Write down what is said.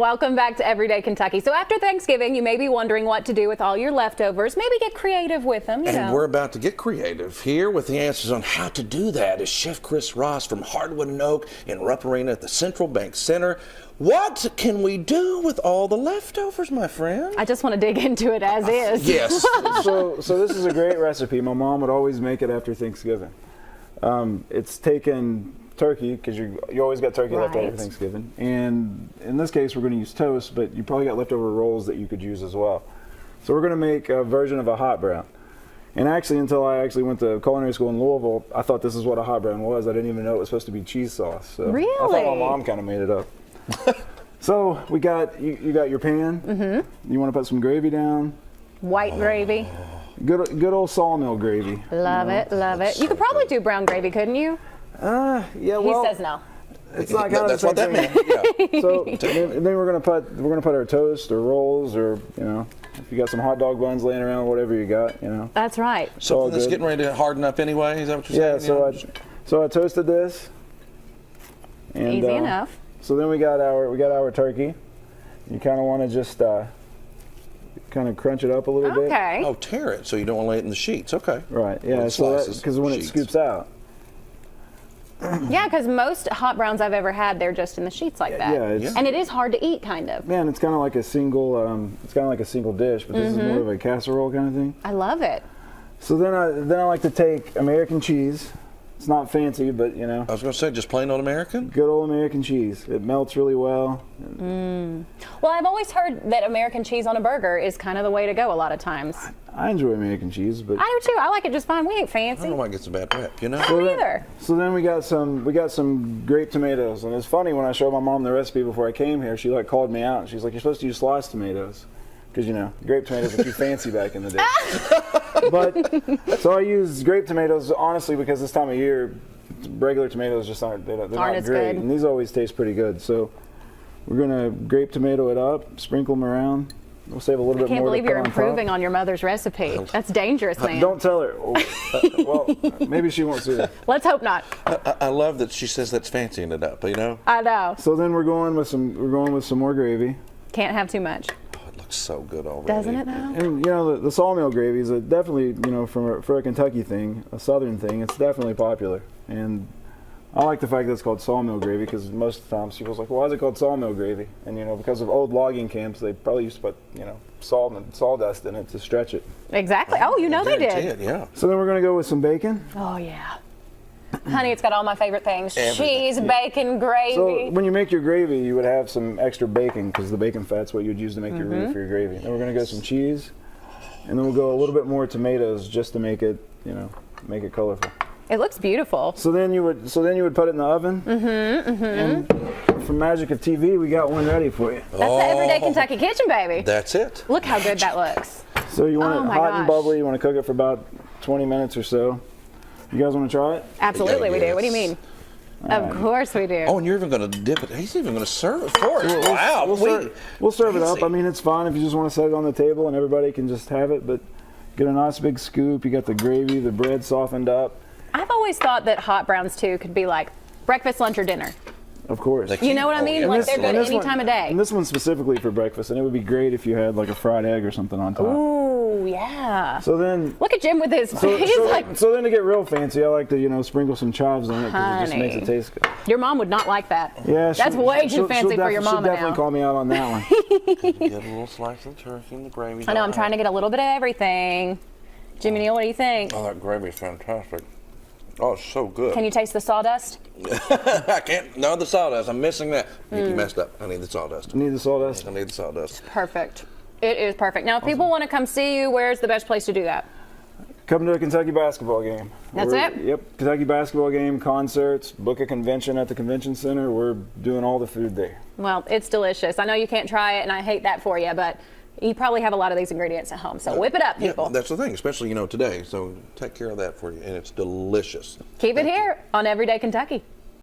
Welcome back to Everyday Kentucky. So after Thanksgiving, you may be wondering what to do with all your leftovers. Maybe get creative with them, you know. And we're about to get creative. Here with the answers on how to do that is Chef Chris Ross from Hardwood and Oak in Rupp Arena at the Central Bank Center. What can we do with all the leftovers, my friend? I just want to dig into it as is. Yes. So this is a great recipe. My mom would always make it after Thanksgiving. It's taken turkey, because you always got turkey left over for Thanksgiving, and in this case we're going to use toast, but you probably got leftover rolls that you could use as well. So we're going to make a version of a hot brown. And actually, until I actually went to culinary school in Louisville, I thought this is what a hot brown was. I didn't even know it was supposed to be cheese sauce. So really? I thought my mom kind of made it up. So we got you got your pan. Mm-hmm. You want to put some gravy down. White gravy. Good old sawmill gravy. Love it, love it. You could probably do brown gravy, couldn't you? Yeah. Well, he says no. It's not kind That's of what that meant. Yeah. So then we're gonna put our toast or rolls, or if you got some hot dog buns laying around, whatever you got, That's right. Something that's getting ready to harden up anyway. Is that what you're saying? Yeah. So I toasted this. And, easy enough. So then we got our turkey. You kind of want to just kind of crunch it up a little bit. Okay. Oh, tear it so you don't want to lay it in the sheets. Okay. Right. Yeah. So because when it scoops out. Yeah, because most hot browns I've ever had, they're just in the sheets like that. Yeah. And it is hard to eat, kind of. Man, it's kind of like a single. It's kind of like a single dish, but this is more of a casserole kind of thing. I love it. So then I like to take American cheese. It's not fancy, but I was going to say, just plain old American? Good old American cheese. It melts really well. Well, I've always heard that American cheese on a burger is kind of the way to go a lot of times. I enjoy American cheese, but I do too. I like it just fine. We ain't fancy. I don't know why it gets a bad rep, I don't either. So then we got some grape tomatoes, and it's funny when I showed my mom the recipe before I came here. She called me out. She's like, "You're supposed to use sliced tomatoes, because grape tomatoes were too fancy back in the day." But so I use grape tomatoes honestly because this time of year, regular tomatoes just aren't not as great, good. and these always taste pretty good. So we're gonna grape tomato it up, sprinkle them around. We'll save a little bit more. I can't believe you're on improving top. on your mother's recipe. That's dangerous, man. Don't tell her. Well, maybe she won't see that. Let's hope not. I love that she says that's fancying it up, I know. So then we're going with some more gravy. Can't have too much. Oh, it looks so good already. Doesn't it though? And the sawmill gravy is definitely for a Kentucky thing, a Southern thing. It's definitely popular, and I like the fact that it's called sawmill gravy because most of the times people's like, well, why is it called sawmill gravy? And because of old logging camps, they probably used to put salt and sawdust in it to stretch it. Exactly. Oh, they did. Yeah. So then we're gonna go with some bacon. Oh yeah. Honey, it's got all my favorite things. Cheese, bacon, gravy. So when you make your gravy, you would have some extra bacon because the bacon fat's what you'd use to make your roux for your gravy. Then we're gonna go some cheese, and then we'll go a little bit more tomatoes just to make it colorful. It looks beautiful. So then you would put it in the oven. And from magic of TV, we got one ready for you. That's the Everyday Kentucky Kitchen, baby. That's it. Look how good that looks. So you want it hot and gosh. bubbly. You want to cook it for about 20 minutes or so. You guys want to try it? Absolutely, we do. Yes. What do you mean? Of course we do. Oh, and you're even going to dip it. He's even going to serve it for us. Wow. We'll serve it up. fancy. I mean, it's fine if you just want to set it on the table and everybody can just have it. But get a nice big scoop. You got the gravy, the bread softened up. I've always thought that hot browns too could be like breakfast, lunch, or dinner. Of course. You know what I mean? yeah. Like they're good any time of day. And this one's specifically for breakfast, and it would be great if you had like a fried egg or something on top. Ooh, yeah. So then, Look at Jim with his. He's like, so then to get real fancy, I like to sprinkle some chives on it because it just makes it taste good. your mom would not like that. Yeah, That's way too fancy for your mama She'll definitely now. call me out on that one. Get a little slice of turkey and the gravy. I know. I'm trying to get a little bit of everything. Jimmy Neal, what do you think? Oh, that gravy's fantastic. Oh, it's so good. Can you taste the sawdust? I can't. No, the sawdust. I'm missing that. You messed up. I need the sawdust. Need the sawdust? I need the sawdust. Perfect. It is perfect. Now, if people want to come see you, where's the best place to do that? Come to a Kentucky basketball game. That's it? Yep, Kentucky basketball game, concerts, book a convention at the convention center. We're doing all the food there. Well, it's delicious. I know you can't try it, and I hate that for you, but you probably have a lot of these ingredients at home. So whip it up, people. Yeah, that's the thing, especially today. So take care of that for you, and it's delicious. Keep it here on Everyday Kentucky.